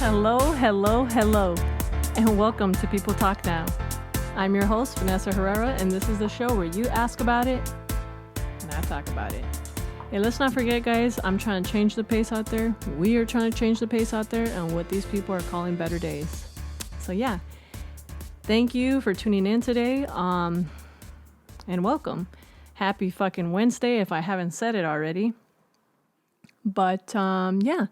Hello, and welcome to People Talk Now. I'm your host, Vanessa Herrera, and this is the show where you ask about it, and I talk about it. Hey, let's not forget, guys, I'm trying to change the pace out there. We are trying to change the pace out there, and what these people are calling better days. So yeah, thank you for tuning in today, and welcome. Happy fucking Wednesday, if I haven't said it already. But yeah,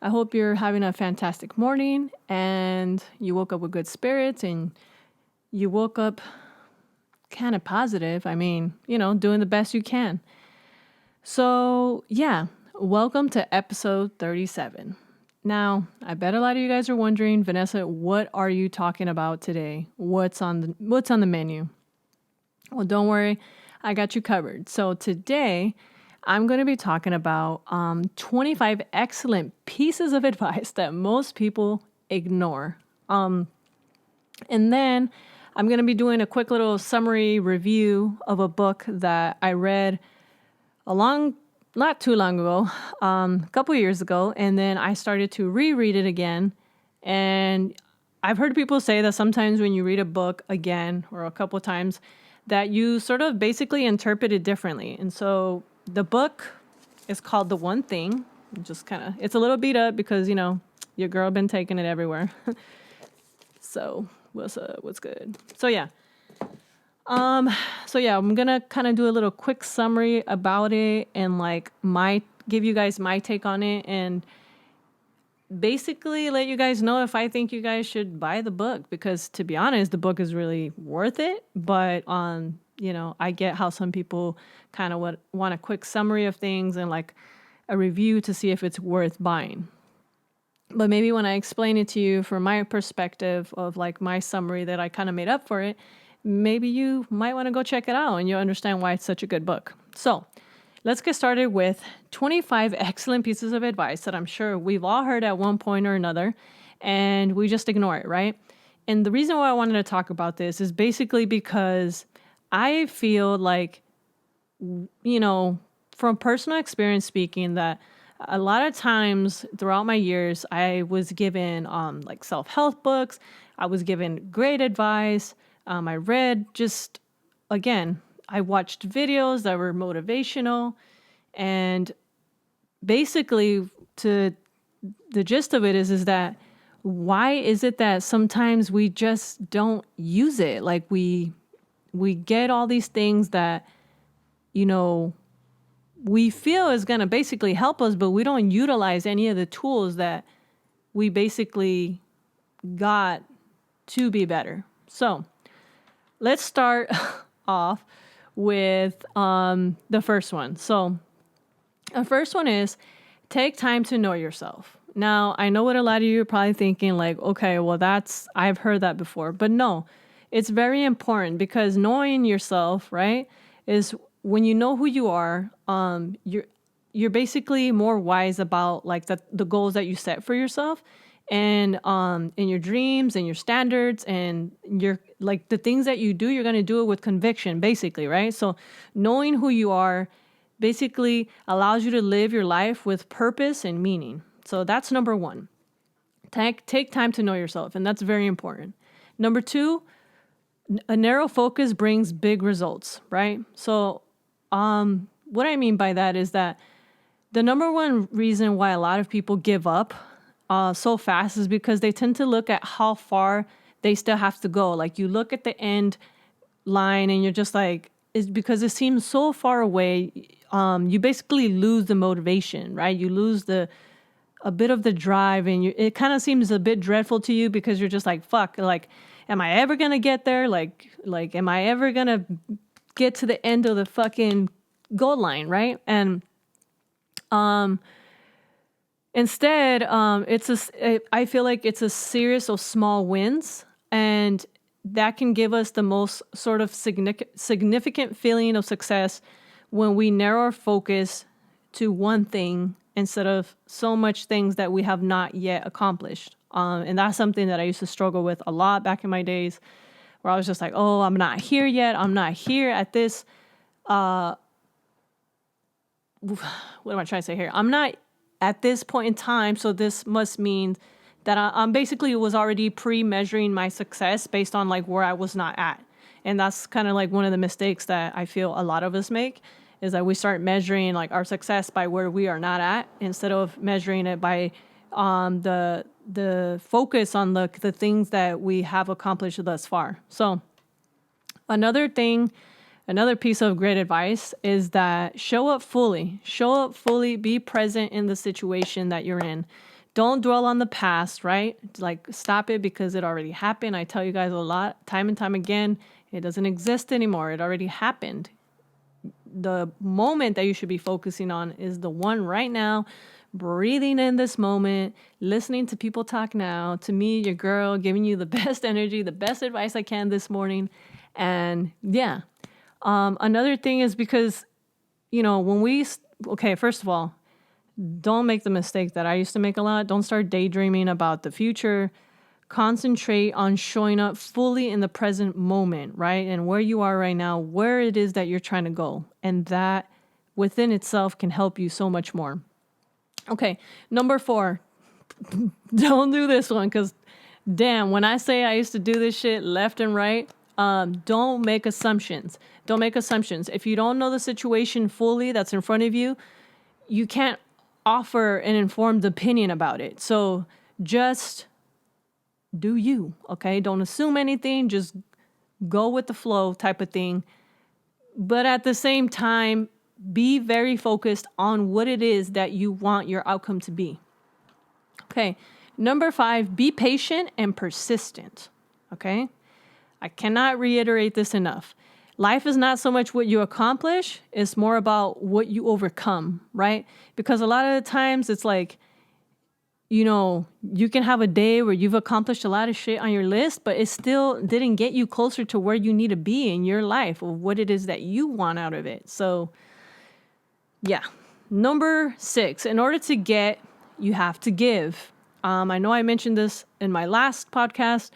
I hope you're having a fantastic morning and you woke up with good spirits and you woke up kind of positive. I mean, doing the best you can. So yeah, welcome to episode 37. Now, I bet a lot of you guys are wondering, Vanessa, what are you talking about today? What's on the menu? Well, don't worry, I got you covered. So today, I'm going to be talking about 25 excellent pieces of advice that most people ignore. And then I'm going to be doing a quick little summary review of a book that I read not too long ago, a couple years ago, and then I started to reread it again. And I've heard people say that sometimes when you read a book again or a couple times, that you sort of basically interpret it differently. And so the book is called The One Thing. It's a little beat up because, your girl been taking it everywhere. So what's good? So yeah, I'm going to kind of do a little quick summary about it and give you guys my take on it and basically let you guys know if I think you guys should buy the book, because to be honest, the book is really worth it. But I get how some people kind of want a quick summary of things and a review to see if it's worth buying. But maybe when I explain it to you from my perspective of my summary that I kind of made up for it, maybe you might want to go check it out and you'll understand why it's such a good book. So let's get started with 25 excellent pieces of advice that I'm sure we've all heard at one point or another, and we just ignore it, right? And the reason why I wanted to talk about this is basically because I feel from personal experience speaking, that a lot of times throughout my years, I was given self-help books. I was given great advice. I read I watched videos that were motivational. And basically, the gist of it is that why is it that sometimes we just don't use it? We get all these things that, we feel is going to basically help us, but we don't utilize any of the tools that we basically got to be better. So let's start off with the first one. So the first one is take time to know yourself. Now, I know what a lot of you are probably thinking, okay, well, I've heard that before. But no, it's very important because knowing yourself, right, is when you know who you are, you're basically more wise about the goals that you set for yourself and in your dreams and your standards and your the things that you do, you're going to do it with conviction, basically, right? So knowing who you are basically allows you to live your life with purpose and meaning. So that's number one. Take time to know yourself, and that's very important. Number two, a narrow focus brings big results, right? So what I mean by that is that the number one reason why a lot of people give up so fast is because they tend to look at how far they still have to go. You look at the end line and you're just it's because it seems so far away. You basically lose the motivation, right? You lose a bit of the drive, and it kind of seems a bit dreadful to you because you're just fuck, am I ever going to get there? Am I ever going to get to the end of the fucking goal line, right? And instead, I feel like it's a series of small wins, and that can give us the most sort of significant feeling of success when we narrow our focus to one thing instead of so much things that we have not yet accomplished. And that's something that I used to struggle with a lot back in my days, where I was just oh, I'm not here yet. I'm not here at this. What am I trying to say here? I'm not at this point in time, so this must mean that I'm basically was already pre-measuring my success based on like where I was not at. And that's kind of like one of the mistakes that I feel a lot of us make, is that we start measuring like our success by where we are not at, instead of measuring it by the focus on the things that we have accomplished thus far. So another piece of great advice is that show up fully, be present in the situation that you're in. Don't dwell on the past, right? Like, stop it, because it already happened. I tell you guys a lot, time and time again, it doesn't exist anymore. It already happened. The moment that you should be focusing on is the one right now, breathing in this moment, listening to people talk now, to me, your girl, giving you the best energy, the best advice I can this morning. And yeah, another thing is because, first of all, don't make the mistake that I used to make a lot. Don't start daydreaming about the future. Concentrate on showing up fully in the present moment, right? And where you are right now, where it is that you're trying to go. And that within itself can help you so much more. Okay, number 4. Don't do this one, because damn, when I say I used to do this shit left and right, don't make assumptions. Don't make assumptions. If you don't know the situation fully that's in front of you, you can't offer an informed opinion about it. So just do you, okay? Don't assume anything. Just go with the flow type of thing. But at the same time, be very focused on what it is that you want your outcome to be. Okay. Number 5, be patient and persistent. Okay. I cannot reiterate this enough. Life is not so much what you accomplish. It's more about what you overcome, right? Because a lot of the times it's like, you can have a day where you've accomplished a lot of shit on your list, but it still didn't get you closer to where you need to be in your life, or what it is that you want out of it. So yeah. Number 6, in order to get, you have to give. I know I mentioned this in my last podcast.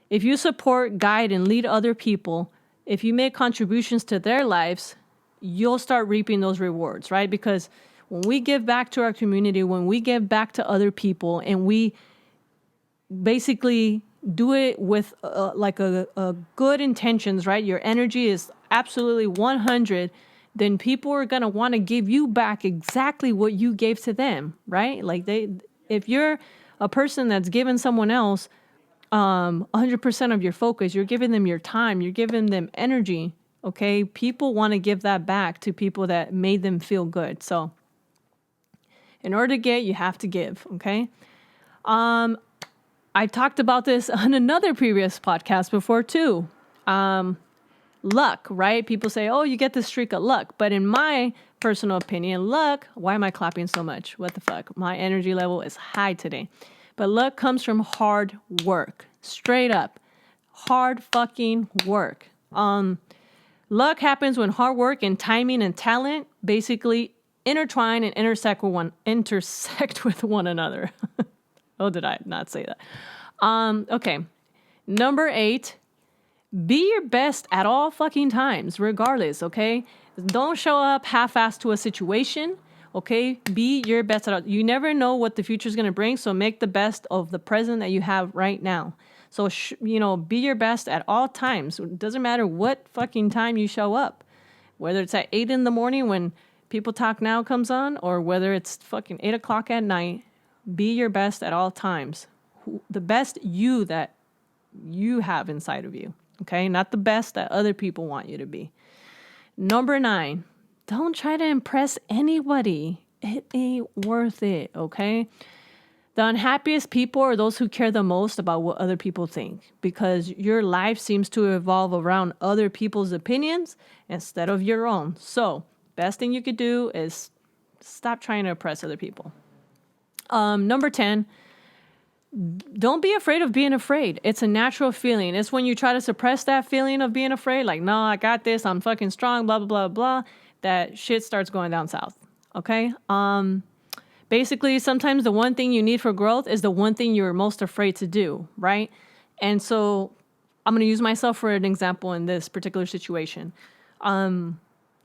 If you support, guide, and lead other people, if you make contributions to their lives, you'll start reaping those rewards, right? Because when we give back to our community, when we give back to other people, and we basically do it with a good intentions, right? Your energy is absolutely 100, then people are going to want to give you back exactly what you gave to them, right? Like if you're a person that's given someone else 100% of your focus, you're giving them your time, you're giving them energy, okay? People want to give that back to people that made them feel good. So in order to get, you have to give, okay? I talked about this on another previous podcast before too. Luck, right? People say, oh, you get the streak of luck. But in my personal opinion, luck, why am I clapping so much? What the fuck? My energy level is high today. But luck comes from hard work. Straight up. Hard fucking work. Luck happens when hard work and timing and talent basically intertwine and intersect with one another. Oh, did I not say that? Okay. Number 8, be your best at all fucking times, regardless, okay? Don't show up half-assed to a situation, okay? Be your best at all. You never know what the future is going to bring, so make the best of the present that you have right now. So, be your best at all times. It doesn't matter what fucking time you show up, whether it's at 8 in the morning when People Talk Now comes on, or whether it's fucking 8 o'clock at night. Be your best at all times. The best you that you have inside of you. Okay? Not the best that other people want you to be. Number 9, don't try to impress anybody. It ain't worth it. Okay? The unhappiest people are those who care the most about what other people think, because your life seems to evolve around other people's opinions instead of your own. So, best thing you could do is stop trying to impress other people. Number 10, don't be afraid of being afraid. It's a natural feeling. It's when you try to suppress that feeling of being afraid, like, no, I got this, I'm fucking strong, blah, blah, blah, blah, that shit starts going down south. Okay? Basically, sometimes the one thing you need for growth is the one thing you're most afraid to do, right? And so I'm going to use myself for an example in this particular situation.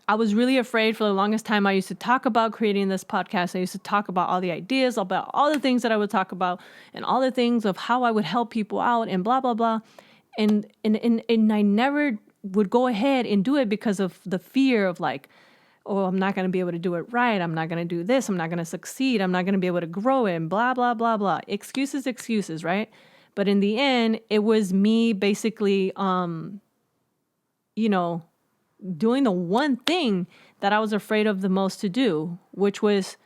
I was really afraid for the longest time. I used to talk about creating this podcast. I used to talk about all the ideas, about all the things that I would talk about, and all the things of how I would help people out and blah, blah, blah. And I never would go ahead and do it because of the fear of like, oh, I'm not going to be able to do it right. I'm not going to do this. I'm not going to succeed. I'm not going to be able to grow it and blah, blah, blah, blah. Excuses, right? But in the end, it was me basically, doing the one thing that I was afraid of the most to do, which was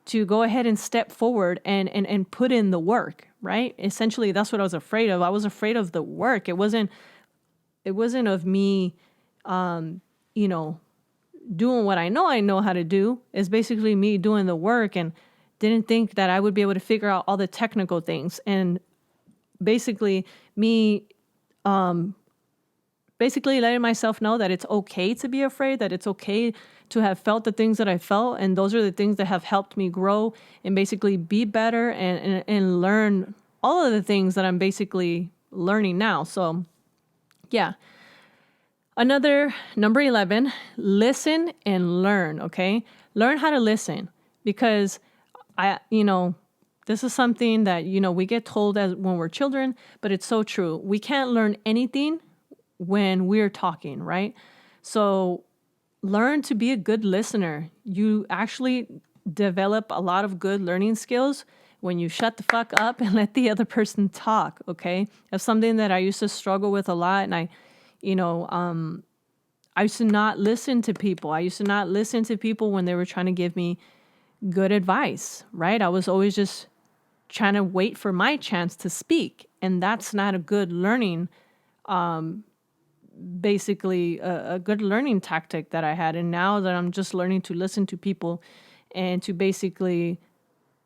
to go ahead and step forward and put in the work, right? Essentially, that's what I was afraid of. I was afraid of the work. It wasn't of me, doing what I know how to do. It's basically me doing the work, and didn't think that I would be able to figure out all the technical things. And basically me, basically letting myself know that it's okay to be afraid, that it's okay to have felt the things that I felt. And those are the things that have helped me grow and basically be better and learn all of the things that I'm basically learning now. So yeah. Another number 11, listen and learn. Okay. Learn how to listen, because this is something that, we get told as when we're children, but it's so true. We can't learn anything when we're talking, right? So learn to be a good listener. You actually develop a lot of good learning skills when you shut the fuck up and let the other person talk, okay? That's something that I used to struggle with a lot. And I used to not listen to people. I used to not listen to people when they were trying to give me good advice, right? I was always just trying to wait for my chance to speak. And that's not a good learning, basically a good learning tactic that I had. And now that I'm just learning to listen to people and to basically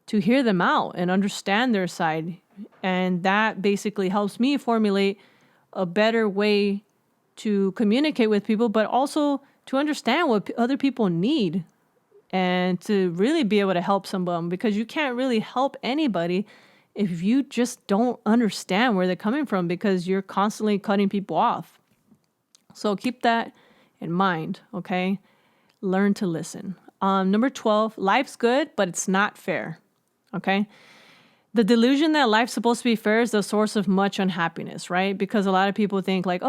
to hear them out and understand their side. And that basically helps me formulate a better way to communicate with people, but also to understand what other people need and to really be able to help someone, because you can't really help anybody if you just don't understand where they're coming from, because you're constantly cutting people off. So keep that in mind, okay? Learn to listen. Number 12, life's good, but it's not fair, okay? The delusion that life's supposed to be fair is the source of much unhappiness, right? Because a lot of people think like,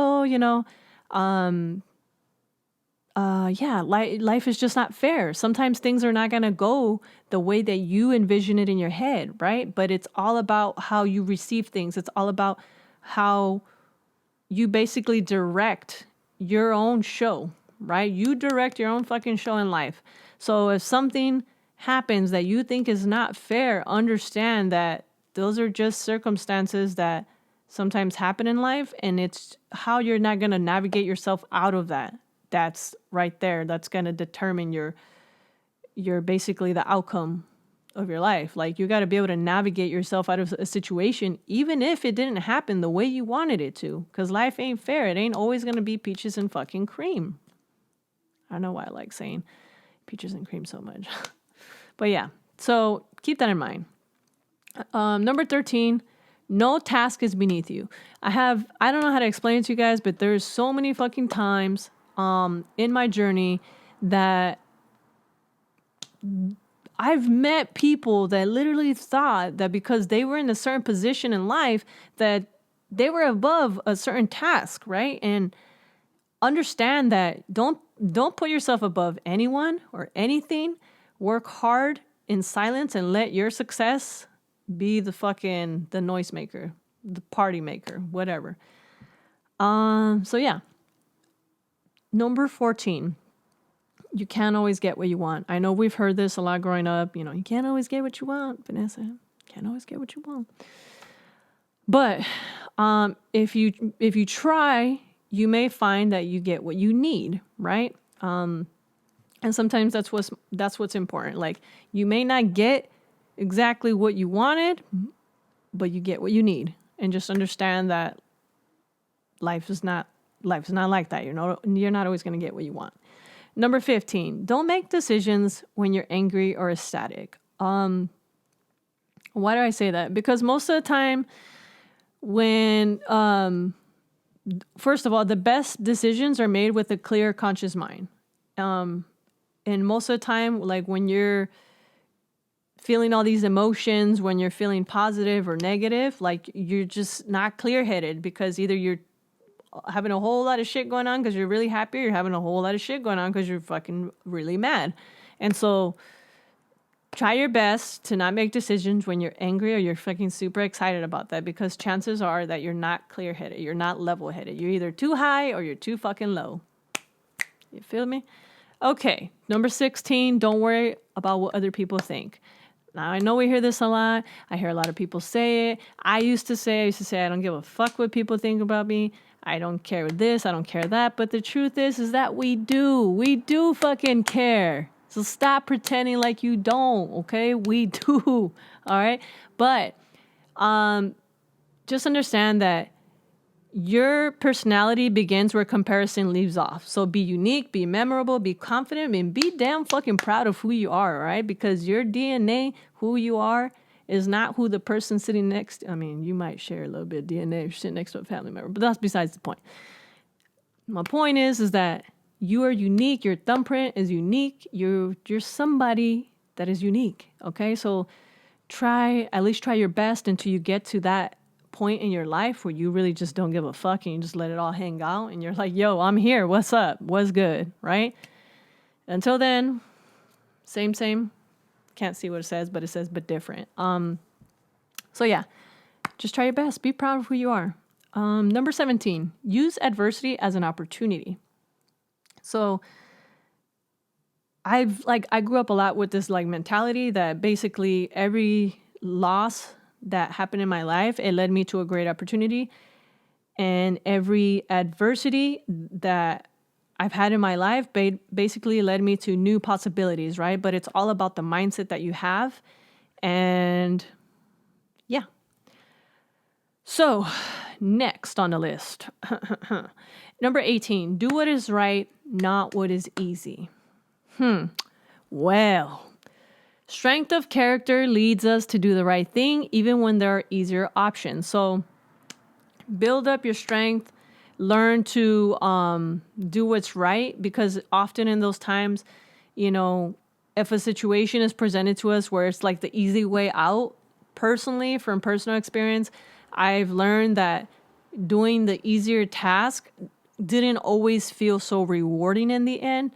life is just not fair. Sometimes things are not going to go the way that you envision it in your head, right? But it's all about how you receive things. It's all about how you basically direct your own show, right? You direct your own fucking show in life. So if something happens that you think is not fair, understand that those are just circumstances that sometimes happen in life, and it's how you're not going to navigate yourself out of that. That's right there. That's going to determine your basically the outcome of your life. Like, you got to be able to navigate yourself out of a situation, even if it didn't happen the way you wanted it to, because life ain't fair. It ain't always going to be peaches and fucking cream. I don't know why I like saying peaches and cream so much. But yeah, so keep that in mind. Number 13, no task is beneath you. I don't know how to explain it to you guys, but there's so many fucking times in my journey that I've met people that literally thought that because they were in a certain position in life that they were above a certain task, right? And understand that don't put yourself above anyone or anything. Work hard in silence and let your success be the noise maker, the party maker, whatever. So yeah. Number 14, you can't always get what you want. I know we've heard this a lot growing up. You can't always get what you want, Vanessa. Can't always get what you want. But if you try, you may find that you get what you need, right? And sometimes that's what's important. Like, you may not get exactly what you wanted, but you get what you need. And just understand that life is not like that. You're not always going to get what you want. Number 15, don't make decisions when you're angry or ecstatic. Why do I say that? Because most of the time when, first of all, the best decisions are made with a clear, conscious mind. And most of the time, like when you're feeling all these emotions, when you're feeling positive or negative, like you're just not clear-headed because either you're having a whole lot of shit going on because you're really happy, or you're having a whole lot of shit going on because you're fucking really mad. And so try your best to not make decisions when you're angry or you're fucking super excited about that, because chances are that you're not clear-headed, you're not level-headed. You're either too high or you're too fucking low. You feel me? Okay, number 16, don't worry about what other people think. Now, I know we hear this a lot. I hear a lot of people say it. I used to say, I don't give a fuck what people think about me. I don't care this, I don't care that. But the truth is that we do. We do fucking care. So stop pretending like you don't, okay? We do, all right? But just understand that your personality begins where comparison leaves off. So be unique, be memorable, be confident, and be damn fucking proud of who you are, all right? Because your DNA, who you are, is not who the person sitting next to. I mean, you might share a little bit of DNA if you're sitting next to a family member, but that's besides the point. My point is that you are unique. Your thumbprint is unique. You're somebody that is unique, okay? So at least try your best until you get to that point in your life where you really just don't give a fuck and you just let it all hang out and you're like, yo, I'm here. What's up? What's good? Right? Until then, same. Can't see what it says, but it says, but different. So yeah, just try your best. Be proud of who you are. Number 17, use adversity as an opportunity. So I grew up a lot with this like mentality that basically every loss that happened in my life, it led me to a great opportunity. And every adversity that I've had in my life basically led me to new possibilities, right? But it's all about the mindset that you have. And yeah. So next on the list, number 18, do what is right, not what is easy. Well, strength of character leads us to do the right thing, even when there are easier options. So build up your strength, learn to do what's right, because often in those times, you know, if a situation is presented to us where it's like the easy way out, personally, from personal experience, I've learned that doing the easier task didn't always feel so rewarding in the end.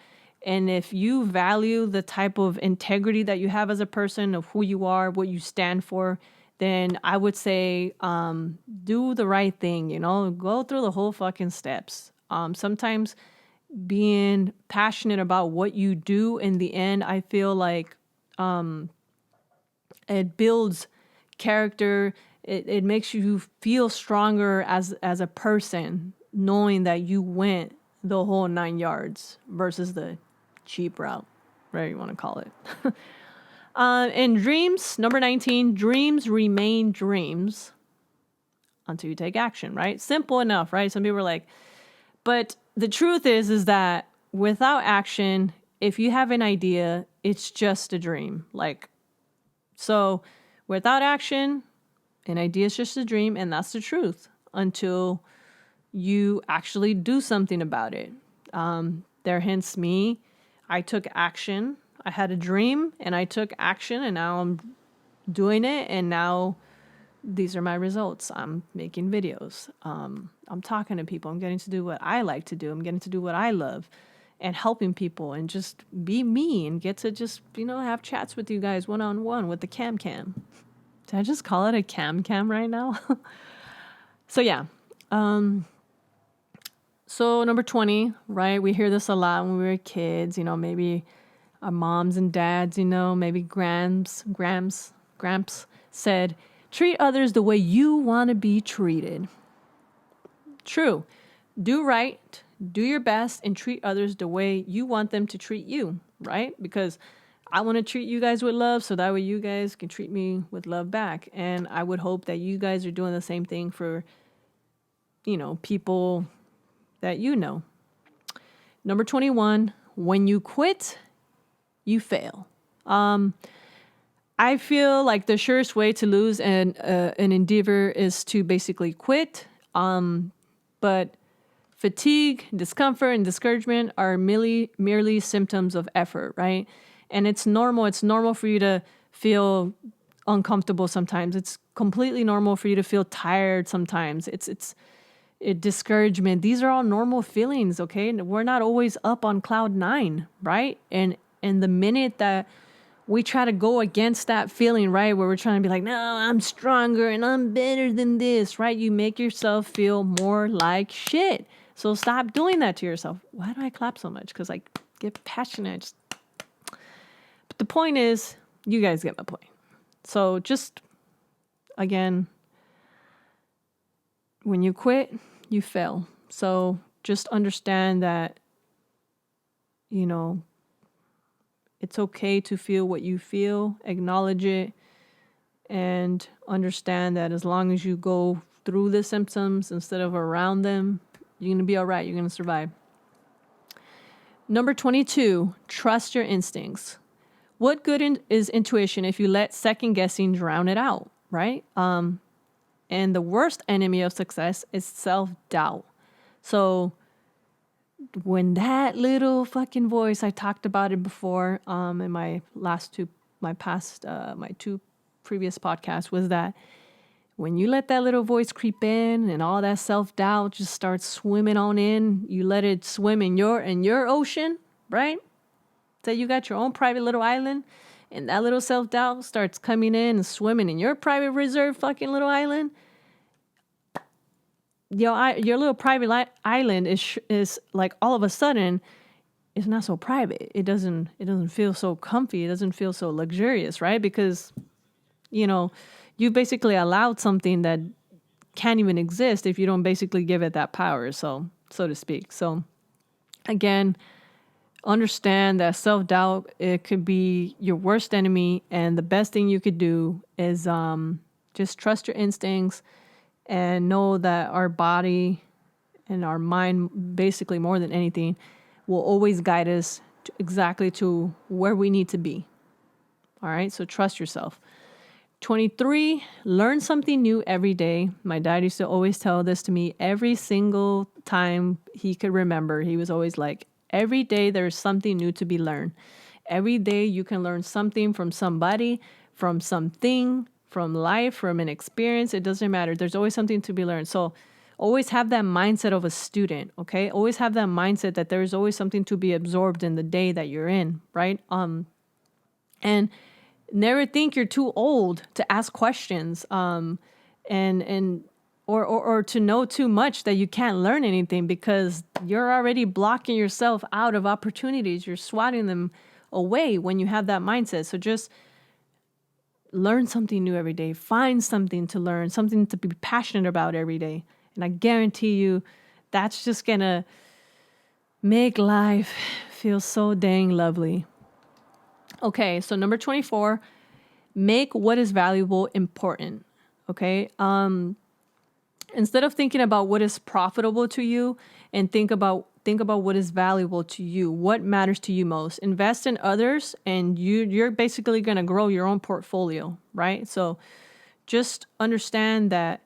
And if you value the type of integrity that you have as a person, of who you are, what you stand for, then I would say do the right thing, you know, go through the whole fucking steps. Sometimes being passionate about what you do in the end, I feel like it builds character. It makes you feel stronger as a person, knowing that you went the whole 9 yards versus the cheap route, whatever you want to call it. And dreams, number 19, dreams remain dreams until you take action, right? Simple enough, right? Some people are like, but the truth is that without action, if you have an idea, it's just a dream. Like, so without action, an idea is just a dream, and that's the truth until you actually do something about it. Hence me. I took action. I had a dream and I took action, and now I'm doing it. And now these are my results. I'm making videos. I'm talking to people. I'm getting to do what I like to do. I'm getting to do what I love, and helping people and just be me and get to just, you know, have chats with you guys one-on-one with the cam. Did I just call it a cam right now? So yeah. So number 20, right? We hear this a lot when we were kids, you know, maybe our moms and dads, you know, maybe Gramps said, treat others the way you want to be treated. True. Do right, do your best, and treat others the way you want them to treat you, right? Because I want to treat you guys with love, so that way you guys can treat me with love back. And I would hope that you guys are doing the same thing for, you know, people that you know. Number 21, when you quit, you fail. I feel like the surest way to lose an endeavor is to basically quit. But fatigue, discomfort, and discouragement are merely symptoms of effort, right? And it's normal. It's normal for you to feel uncomfortable sometimes. It's completely normal for you to feel tired sometimes. It's discouragement. These are all normal feelings, okay? We're not always up on cloud 9, right? And the minute that we try to go against that feeling, right, where we're trying to be like, no, I'm stronger and I'm better than this, right? You make yourself feel more like shit. So stop doing that to yourself. Why do I clap so much? Because I get passionate. But the point is, you guys get my point. So just, again, when you quit, you fail. So just understand that, you know, it's okay to feel what you feel, acknowledge it, and understand that as long as you go through the symptoms instead of around them, you're going to be all right. You're going to survive. Number 22, trust your instincts. What good is intuition if you let second guessing drown it out, right? And the worst enemy of success is self-doubt. So when that little fucking voice, I talked about it before in my two previous podcasts, was that when you let that little voice creep in and all that self-doubt just starts swimming on in, you let it swim in your ocean, right? So you got your own private little island, and that little self-doubt starts coming in and swimming in your private reserve fucking little island. Your little private island is like all of a sudden it's not so private. It doesn't feel so comfy. It doesn't feel so luxurious, right? Because, you know, you basically allowed something that can't even exist if you don't basically give it that power, so to speak. So again, understand that self-doubt, it could be your worst enemy, and the best thing you could do is just trust your instincts and know that our body and our mind, basically more than anything, will always guide us exactly to where we need to be. All right, so trust yourself. 23, learn something new every day. My dad used to always tell this to me every single time he could remember. He was always like, every day there's something new to be learned. Every day you can learn something from somebody, from something, from life, from an experience. It doesn't matter. There's always something to be learned. So always have that mindset of a student, okay? Always have that mindset that there's always something to be absorbed in the day that you're in, right? And never think you're too old to ask questions, or to know too much that you can't learn anything, because you're already blocking yourself out of opportunities. You're swatting them away when you have that mindset. So just learn something new every day. Find something to learn, something to be passionate about every day. And I guarantee you that's just going to make life feel so dang lovely. Okay, so number 24, make what is valuable important. Okay? Instead of thinking about what is profitable to you, and think about what is valuable to you. What matters to you most? Invest in others, and you're basically going to grow your own portfolio, right? So just understand that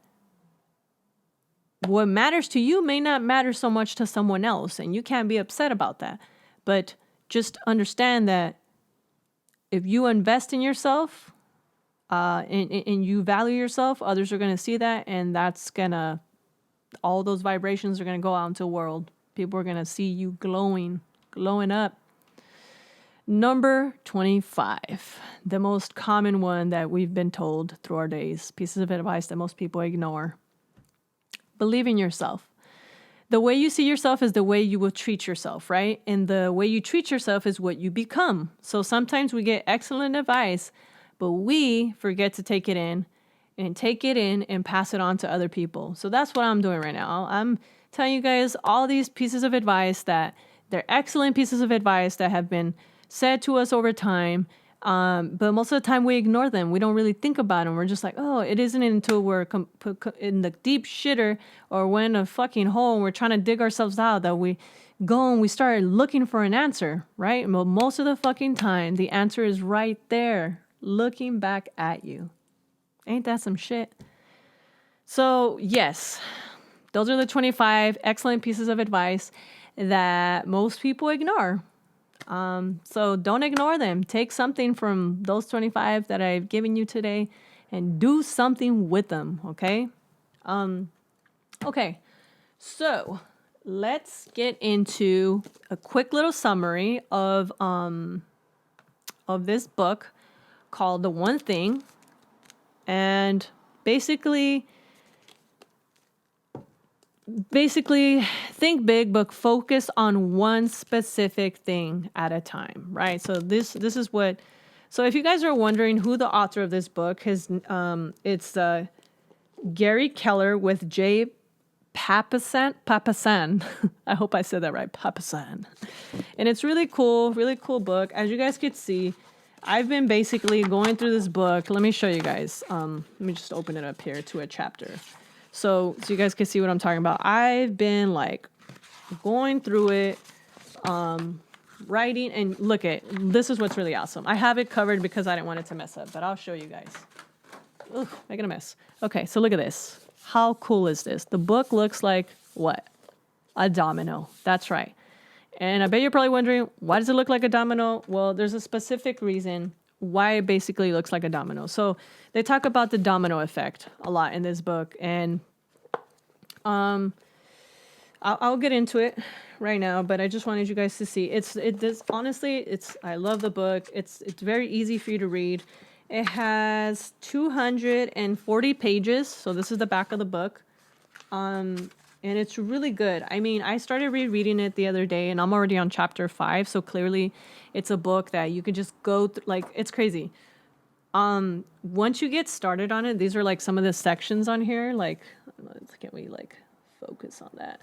what matters to you may not matter so much to someone else, and you can't be upset about that. But just understand that if you invest in yourself, and you value yourself, others are going to see that, and all those vibrations are going to go out into the world. People are going to see you glowing up. Number 25, the most common one that we've been told through our days, pieces of advice that most people ignore. Believe in yourself. The way you see yourself is the way you will treat yourself, right? And the way you treat yourself is what you become. So sometimes we get excellent advice, but we forget to take it in and pass it on to other people. So that's what I'm doing right now. I'm telling you guys all these pieces of advice that they're excellent pieces of advice that have been said to us over time. But most of the time we ignore them. We don't really think about them. We're just like, oh, it isn't until we're in the deep shitter or we're in a fucking hole and we're trying to dig ourselves out that we go and we start looking for an answer, right? But most of the fucking time, the answer is right there, looking back at you. Ain't that some shit? So yes, those are the 25 excellent pieces of advice that most people ignore. So don't ignore them. Take something from those 25 that I've given you today and do something with them. Okay. Okay. So let's get into a quick little summary of this book called The One Thing. And basically think big, but focus on one specific thing at a time, right? So this is what, so if you guys are wondering who the author of this book is, it's Gary Keller with J. Papasan. I hope I said that right. Papasan. And it's really cool book. As you guys could see, I've been basically going through this book. Let me show you guys. Let me just open it up here to a chapter. So you guys can see what I'm talking about. I've been like going through it, writing, and look at, this is what's really awesome. I have it covered because I didn't want it to mess up, but I'll show you guys. Ugh, making a mess. Okay, so look at this. How cool is this? The book looks like what? A domino. That's right. And I bet you're probably wondering, why does it look like a domino? Well, there's a specific reason why it basically looks like a domino. So they talk about the domino effect a lot in this book. And I'll get into it right now, but I just wanted you guys to see. I love the book. It's very easy for you to read. It has 240 pages. So this is the back of the book. And it's really good. I mean, I started rereading it the other day and I'm already on chapter 5. So clearly it's a book that you could just go through, like, it's crazy. Once you get started on it, these are like some of the sections on here. Like, can't we like focus on that?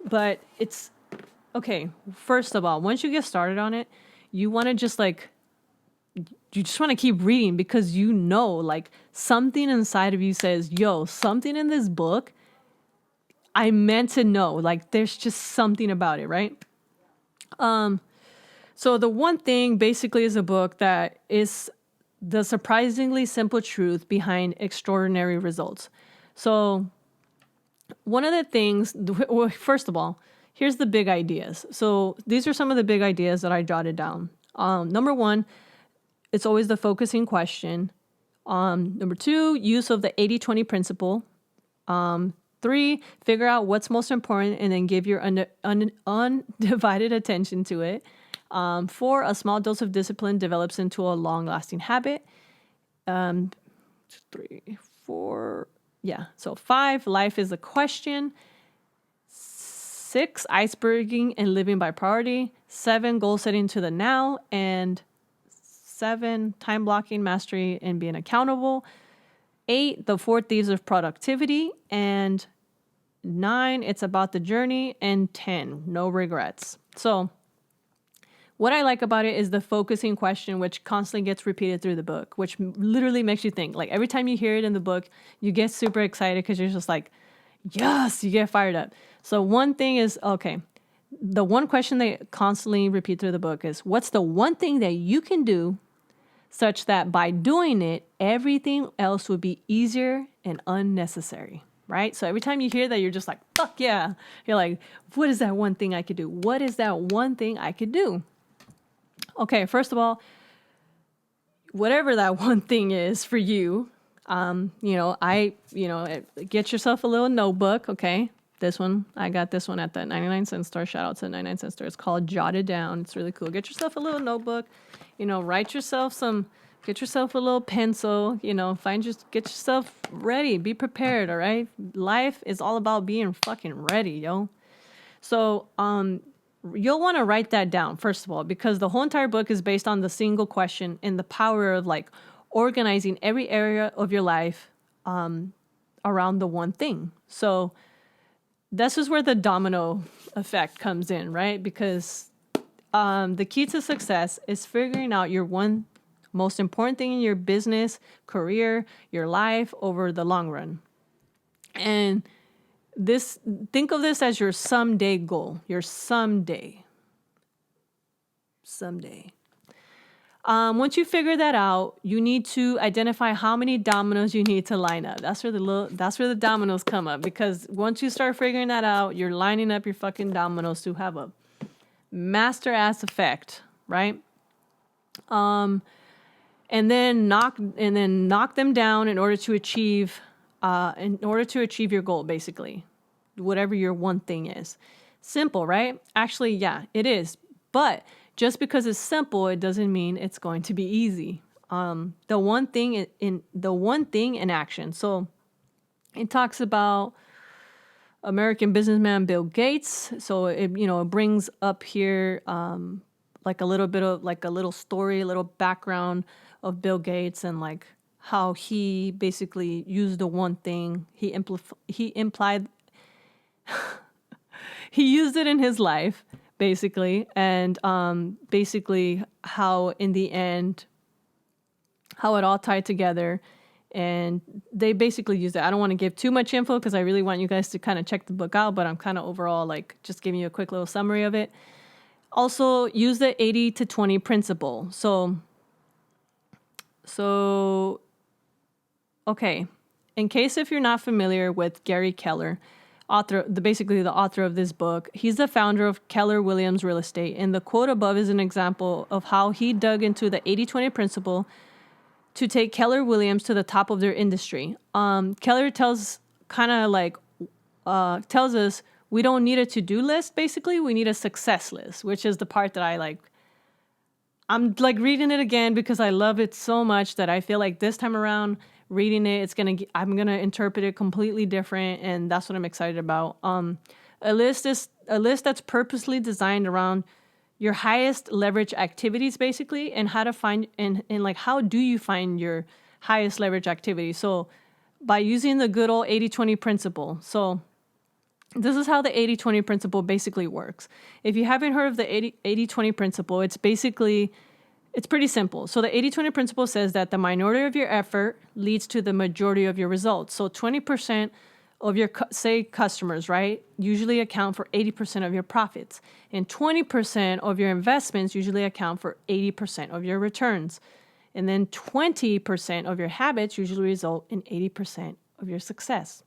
But it's okay. First of all, once you get started on it, you want to just like, you just want to keep reading because you know, like something inside of you says, yo, something in this book I meant to know, like there's just something about it, right? So The One Thing basically is a book that is the surprisingly simple truth behind extraordinary results. So one of the things, well, first of all, here's the big ideas. So these are some of the big ideas that I jotted down. Number 1, it's always the focusing question. Number 2, use of the 80-20 principle. 3, figure out what's most important and then give your undivided attention to it. 4, a small dose of discipline develops into a long-lasting habit. 3, 4, yeah. So 5, life is a question. 6, iceberging and living by priority. 7, goal setting to the now. And 7, time blocking, mastery, and being accountable. 8, the 4 thieves of productivity. And 9, it's about the journey. And 10, no regrets. So what I like about it is the focusing question, which constantly gets repeated through the book, which literally makes you think. Like every time you hear it in the book, you get super excited because you're just like, yes, you get fired up. So one thing is, okay, the one question they constantly repeat through the book is, what's the one thing that you can do such that by doing it, everything else would be easier and unnecessary, right? So every time you hear that, you're just like, fuck yeah. You're like, what is that one thing I could do? What is that one thing I could do? Okay, first of all, whatever that one thing is for you, get yourself a little notebook, okay? This one, I got this one at the 99-cent store. Shout out to the 99-cent store. It's called Jotted Down. It's really cool. Get yourself a little notebook, get yourself a little pencil, get yourself ready. Be prepared, all right? Life is all about being fucking ready, yo. So, you'll want to write that down, first of all, because the whole entire book is based on the single question and the power of like organizing every area of your life around the one thing. So this is where the domino effect comes in, right? Because the key to success is figuring out your one most important thing in your business, career, your life over the long run. And think of this as your someday goal, your someday. Once you figure that out, you need to identify how many dominoes you need to line up. That's where the dominoes come up, because once you start figuring that out, you're lining up your fucking dominoes to have a master ass effect, right? And then knock them down in order to achieve your goal, basically, whatever your one thing is. Simple, right? Actually, yeah, it is. But just because it's simple, it doesn't mean it's going to be easy. The one thing in action. So it talks about American businessman Bill Gates. So it brings up here like a little bit of like a little story, a little background of Bill Gates, and like how he basically used the one thing he implied he used it in his life, basically, and basically how in the end, how it all tied together, and they basically used it. I don't want to give too much info because I really want you guys to kind of check the book out, but I'm kind of overall like just giving you a quick little summary of it. Also, use the 80-20 principle. So, okay, in case if you're not familiar with Gary Keller, basically the author of this book, he's the founder of Keller Williams Real Estate. And the quote above is an example of how he dug into the 80-20 principle to take Keller Williams to the top of their industry. Keller tells us we don't need a to-do list, basically. We need a success list, which is the part that I like. I'm like reading it again because I love it so much that I feel like this time around reading it, I'm gonna interpret it completely different, and that's what I'm excited about. A list that's purposely designed around your highest leverage activities, basically, and how to find and like how do you find your highest leverage activity? So by using the good old 80-20 principle. So this is how the 80-20 principle basically works. If you haven't heard of the 80-20 principle, it's pretty simple. So the 80-20 principle says that the minority of your effort leads to the majority of your results. So 20% of your, say, customers, right, usually account for 80% of your profits. And 20% of your investments usually account for 80% of your returns. And then 20% of your habits usually result in 80% of your success.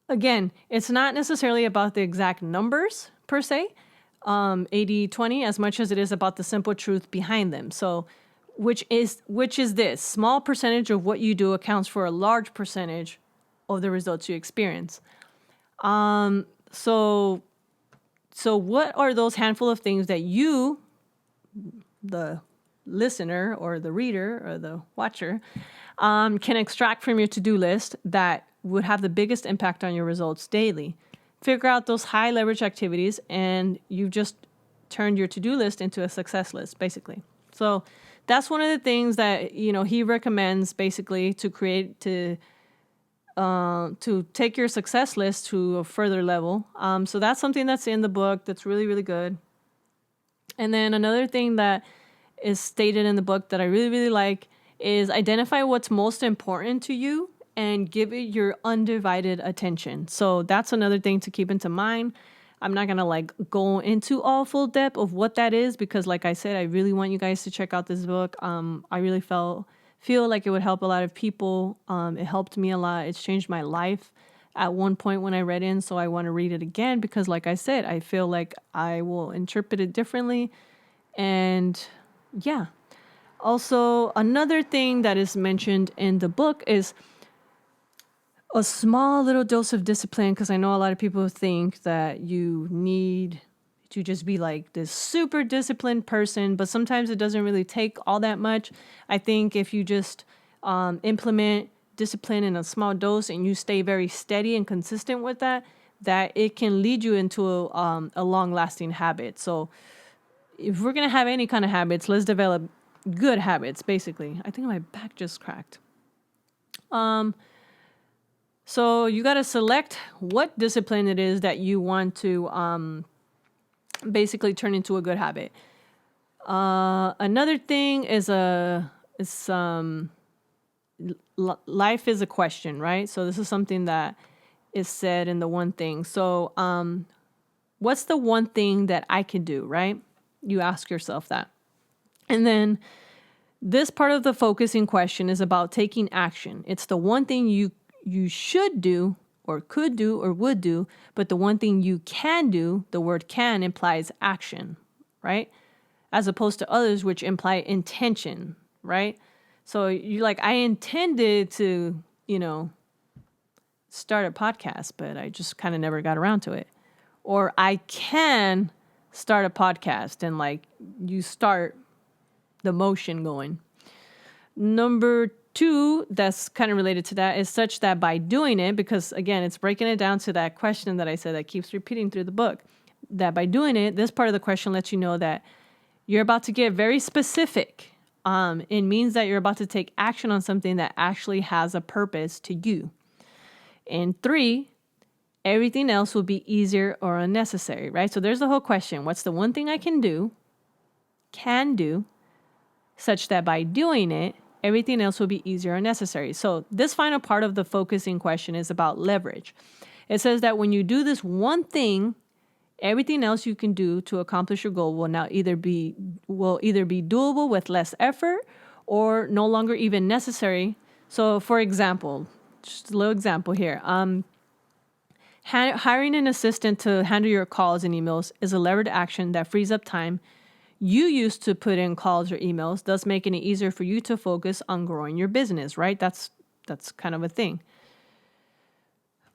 Again, it's not necessarily about the exact numbers per se, 80-20, as much as it is about the simple truth behind them. So, which is this: small percentage of what you do accounts for a large percentage of the results you experience. So what are those handful of things that you, the listener or the reader or the watcher, can extract from your to-do list that would have the biggest impact on your results daily? Figure out those high leverage activities, and you've just turned your to-do list into a success list, basically. So that's one of the things that, he recommends basically to create, to take your success list to a further level. So that's something that's in the book that's really, really good. And then another thing that is stated in the book that I really, really like is identify what's most important to you and give it your undivided attention. So that's another thing to keep into mind. I'm not going to go into all full depth of what that is because, like I said, I really want you guys to check out this book. I really feel like it would help a lot of people. It helped me a lot. It's changed my life at one point when I read it. So I want to read it again because, like I said, I feel like I will interpret it differently. And yeah. Also, another thing that is mentioned in the book is a small little dose of discipline, because I know a lot of people think that you need to just be like this super disciplined person, but sometimes it doesn't really take all that much. I think if you just implement discipline in a small dose and you stay very steady and consistent with that it can lead you into a long-lasting habit. So if we're going to have any kind of habits, let's develop good habits, basically. I think my back just cracked. So you got to select what discipline it is that you want to basically turn into a good habit. Another thing is life is a question, right? So this is something that is said in the one thing. So what's the one thing that I can do, right? You ask yourself that. And then this part of the focusing question is about taking action. It's the one thing you should do or could do or would do, but the one thing you can do, the word can implies action, right? As opposed to others, which imply intention, right? So you're like, I intended to, start a podcast, but I just kind of never got around to it. Or I can start a podcast, and like you start the motion going. Number 2, that's kind of related to that, is such that by doing it, because again, it's breaking it down to that question that I said that keeps repeating through the book, that by doing it, this part of the question lets you know that you're about to get very specific. It means that you're about to take action on something that actually has a purpose to you. And 3, everything else will be easier or unnecessary, right? So there's the whole question. What's the one thing I can do, such that by doing it, everything else will be easier or necessary? So this final part of the focusing question is about leverage. It says that when you do this one thing, everything else you can do to accomplish your goal will either be doable with less effort or no longer even necessary. So for example, just a little example here. Hiring an assistant to handle your calls and emails is a levered action that frees up time you used to put in calls or emails, thus making it easier for you to focus on growing your business, right? That's kind of a thing.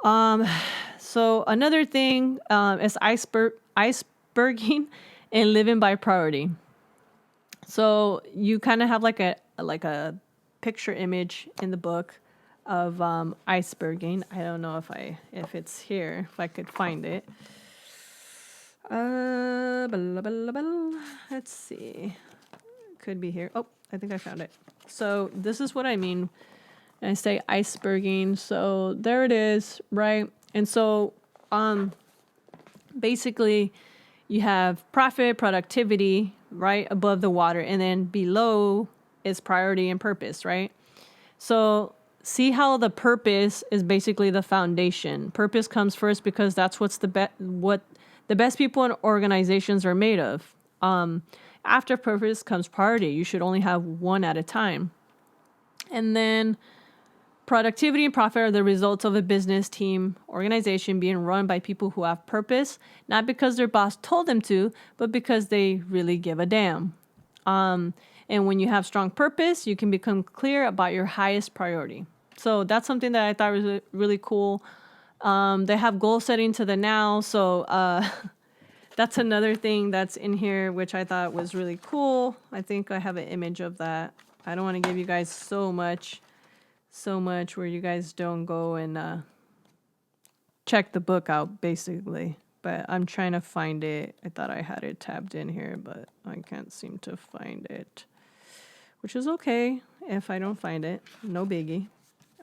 So another thing is iceberging and living by priority. So you kind of have like a picture image in the book of iceberging. I don't know if it's here, if I could find it. Let's see. Could be here. Oh, I think I found it. So this is what I mean when I say iceberging. So there it is, right? And so basically you have profit, productivity, right, above the water, and then below is priority and purpose, right? So see how the purpose is basically the foundation. Purpose comes first because that's what the best people in organizations are made of. After purpose comes priority. You should only have one at a time. And then productivity and profit are the results of a business, team, organization being run by people who have purpose, not because their boss told them to, but because they really give a damn. And when you have strong purpose, you can become clear about your highest priority. So that's something that I thought was really cool. They have goal setting to the now. So that's another thing that's in here, which I thought was really cool. I think I have an image of that. I don't want to give you guys so much where you guys don't go and check the book out, basically. But I'm trying to find it. I thought I had it tabbed in here, but I can't seem to find it, which is okay if I don't find it. No biggie.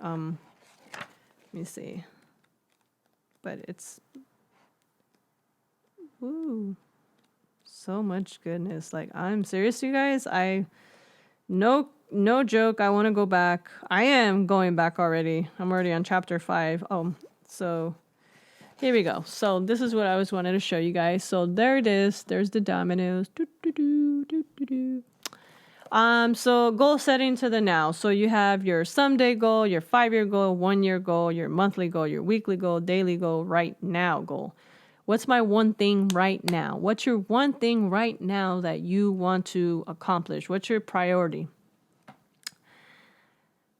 Let me see. But it's, so much goodness. Like, I'm serious, you guys. No joke. I want to go back. I am going back already. I'm already on chapter 5. So here we go. So this is what I was wanted to show you guys. So there it is. There's the dominoes. So goal setting to the now. So you have your someday goal, your 5-year goal, 1-year goal, your monthly goal, your weekly goal, daily goal, right now goal. What's my one thing right now? What's your one thing right now that you want to accomplish? What's your priority?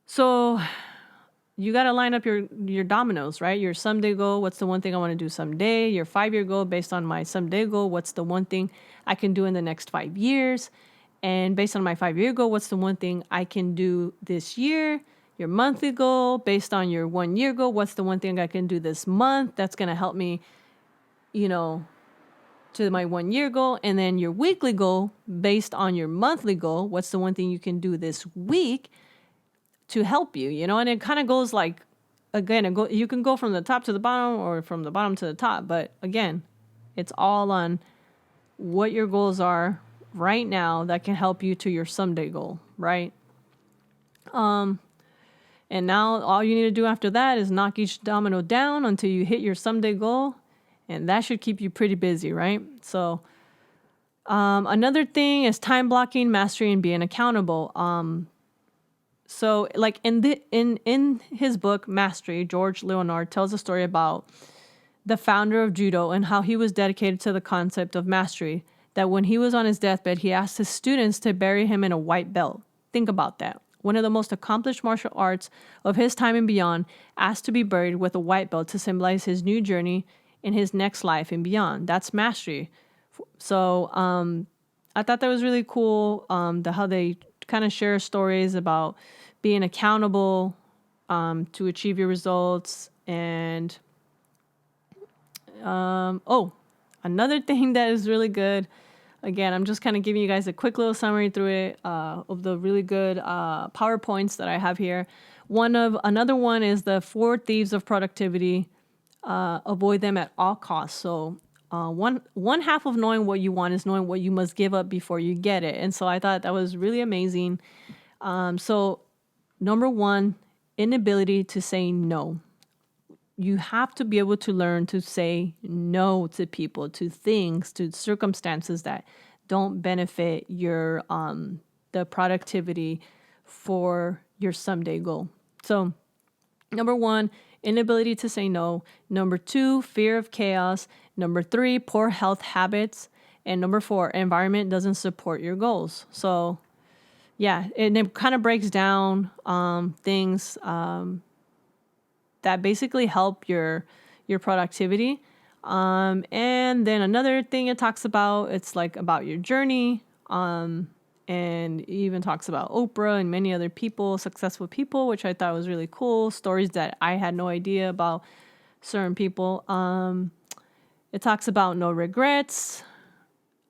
So you got to line up your dominoes, right? Your someday goal, what's the one thing I want to do someday? Your 5-year goal, based on my someday goal, what's the one thing I can do in the next 5 years? And based on my 5-year goal, what's the one thing I can do this year? Your monthly goal, based on your 1-year goal, what's the one thing I can do this month that's going to help me, to my 1-year goal? And then your weekly goal, based on your monthly goal, what's the one thing you can do this week to help you, And it kind of goes like, again, you can go from the top to the bottom or from the bottom to the top. But again, it's all on what your goals are right now that can help you to your someday goal, right? And now all you need to do after that is knock each domino down until you hit your someday goal, and that should keep you pretty busy, right? So Another thing is time blocking, mastery, and being accountable. So like in his book Mastery, George Leonard tells a story about the founder of judo and how he was dedicated to the concept of mastery. That when he was on his deathbed, he asked his students to bury him in a white belt. Think about that. One of the most accomplished martial arts of his time and beyond asked to be buried with a white belt to symbolize his new journey in his next life and beyond. That's mastery. So I thought that was really cool, how they kind of share stories about being accountable to achieve your results. And another thing that is really good, again, I'm just kind of giving you guys a quick little summary through it of the really good PowerPoints that I have here. Another one is the 4 thieves of productivity. Avoid them at all costs. So one half of knowing what you want is knowing what you must give up before you get it. And so I thought that was really amazing. So number 1, inability to say no. You have to be able to learn to say no to people, to things, to circumstances that don't benefit your the productivity for your someday goal. So number 1, inability to say no. Number 2, fear of chaos. Number 3, poor health habits. And number 4, environment doesn't support your goals. So yeah, and it kind of breaks down things that basically help your productivity. And then another thing it talks about, it's like about your journey. And it even talks about Oprah and many other people, successful people, which I thought was really cool. Stories that I had no idea about certain people. It talks about no regrets.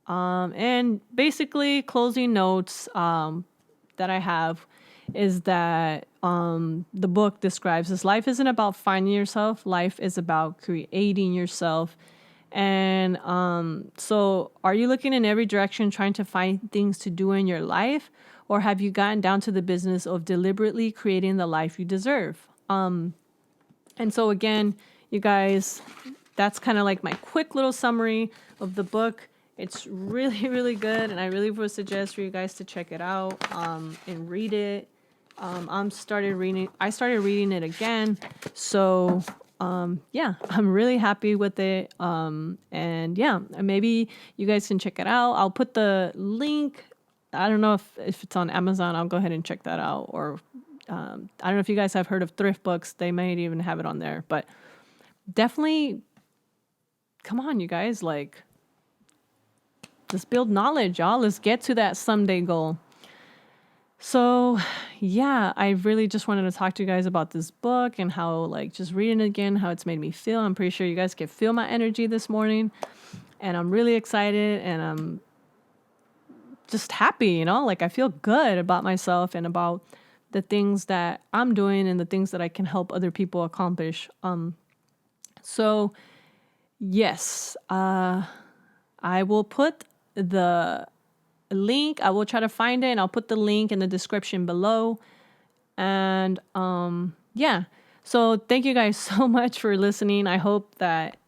And basically closing notes that I have is that the book describes this: life isn't about finding yourself. Life is about creating yourself. And so are you looking in every direction trying to find things to do in your life? Or have you gotten down to the business of deliberately creating the life you deserve? And so again, you guys, that's kind of like my quick little summary of the book. It's really, really good. And I really would suggest for you guys to check it out and read it. I started reading it again. So yeah, I'm really happy with it. And yeah, maybe you guys can check it out. I'll put the link. I don't know if it's on Amazon. I'll go ahead and check that out. Or I don't know if you guys have heard of Thriftbooks. They might even have it on there. But definitely, come on, you guys. Like, let's build knowledge, y'all. Let's get to that someday goal. So yeah, I really just wanted to talk to you guys about this book and how, like, just reading it again, how it's made me feel. I'm pretty sure you guys can feel my energy this morning, and I'm really excited, and I'm just happy, you know, like I feel good about myself and about the things that I'm doing and the things that I can help other people accomplish. So yes, I will put the link. I will try to find it, and I'll put the link in the description below. And yeah, so thank you guys so much for listening. I hope that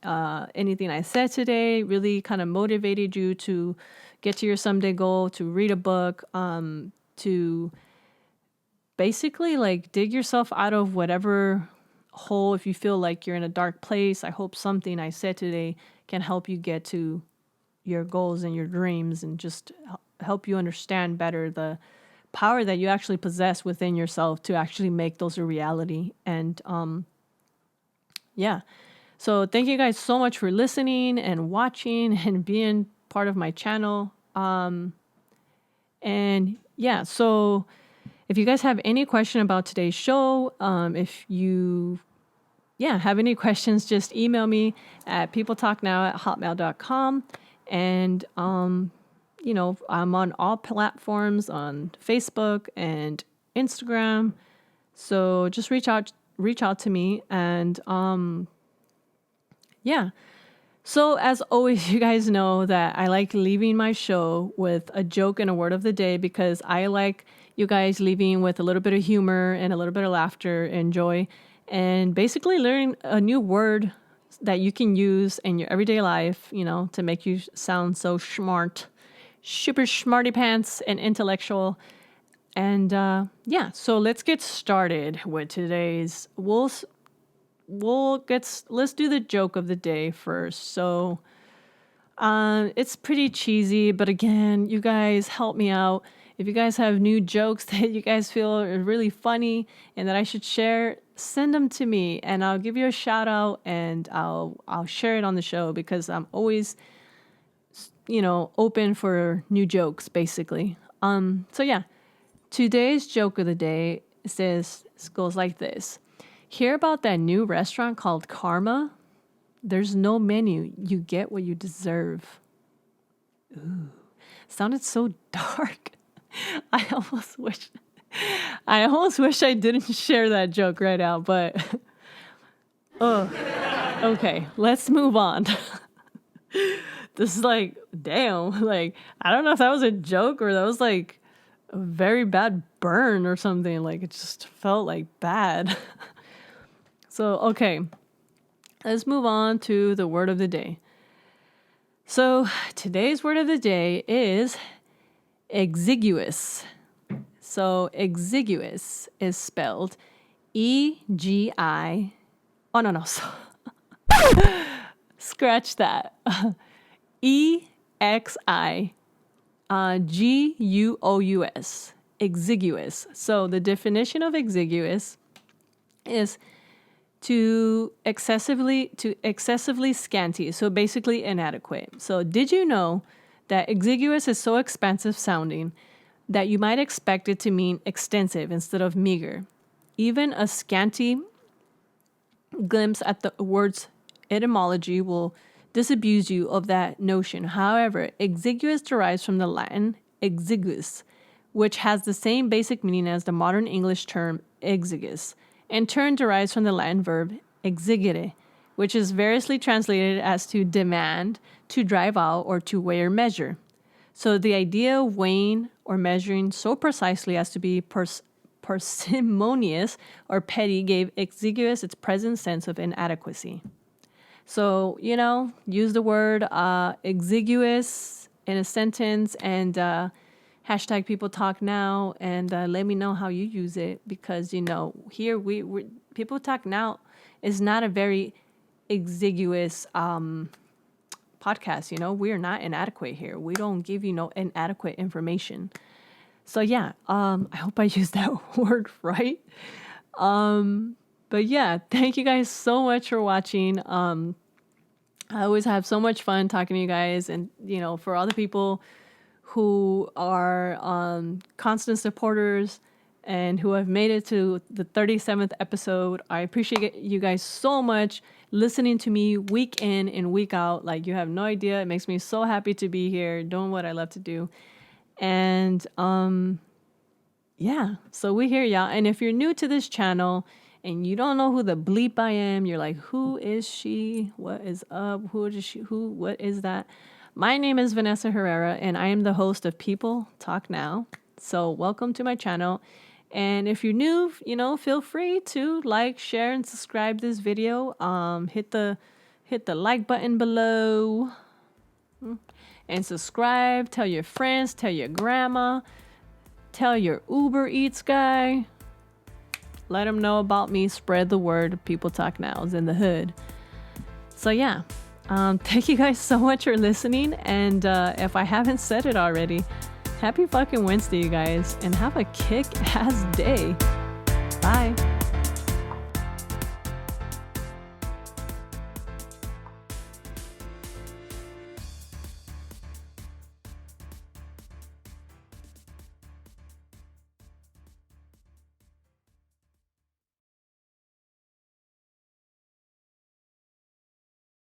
anything I said today really kind of motivated you to get to your someday goal, to read a book, to basically like dig yourself out of whatever hole. If you feel like you're in a dark place, I hope something I said today can help you get to your goals and your dreams, and just help you understand better the power that you actually possess within yourself to actually make those a reality. And yeah, so thank you guys so much for listening and watching and being part of my channel. And yeah, so if you guys have any question about today's show, if you have any questions, just email me at peopletalknow@hotmail.com. And, you know, I'm on all platforms, on Facebook and Instagram. So just reach out to me. And, yeah. So as always, you guys know that I like leaving my show with a joke and a word of the day, because I like you guys leaving with a little bit of humor and a little bit of laughter and joy, and basically learning a new word that you can use in your everyday life, you know, to make you sound so smart super smarty pants and intellectual. And so let's get started with today's. Let's do the joke of the day first. So it's pretty cheesy, but again, you guys help me out. If you guys have new jokes that you guys feel are really funny and that I should share, send them to me and I'll give you a shout out and I'll share it on the show because I'm always, open for new jokes basically. Today's joke of the day goes like this. Hear about that new restaurant called Karma? There's no menu. You get what you deserve. Ooh, sounded so dark. I almost wish I didn't share that joke right now, but okay, let's move on. This is like, damn, like, I don't know if that was a joke or that was like a very bad burn or something. Like, it just felt like bad. So, okay, let's move on to the word of the day. So, today's word of the day is exiguous. So, exiguous is spelled E-G-I. Oh, no. Scratch that. E-X-I-G-U-O-U-S. Exiguous. So, the definition of exiguous is to excessively scanty, so basically inadequate. So did you know that exiguous is so expansive sounding that you might expect it to mean extensive instead of meager? Even a scanty glimpse at the word's etymology will disabuse you of that notion. However, exiguous derives from the Latin exiguus, which has the same basic meaning as the modern English term exigus. In turn derives from the Latin verb exigere, which is variously translated as to demand, to drive out, or to weigh or measure. So the idea of weighing or measuring so precisely as to be parsimonious or petty gave exiguous its present sense of inadequacy. So, use the word exiguous in a sentence and hashtag people talk now and let me know how you use it because, here we people talk now is not a very exiguous podcast. We are not inadequate here. We don't give you inadequate information. So yeah, I hope I used that word right. But yeah, thank you guys so much for watching. I always have so much fun talking to you guys and, for all the people who are constant supporters and who have made it to the 37th episode. I appreciate you guys so much listening to me week in and week out. Like, you have no idea. It makes me so happy to be here doing what I love to do. And so we hear y'all. And if you're new to this channel and you don't know who the bleep I am, you're like, who is she? What is up? Who is she? What is that? My name is Vanessa Herrera, and I am the host of People Talk Now. So welcome to my channel. And if you're new, feel free to like, share, and subscribe this video. Hit the like button below. And subscribe. Tell your friends. Tell your grandma. Tell your Uber Eats guy. Let them know about me. Spread the word. People Talk Now is in the hood. So yeah. Thank you guys so much for listening. And if I haven't said it already, happy fucking Wednesday, you guys. And have a kick-ass day. Bye.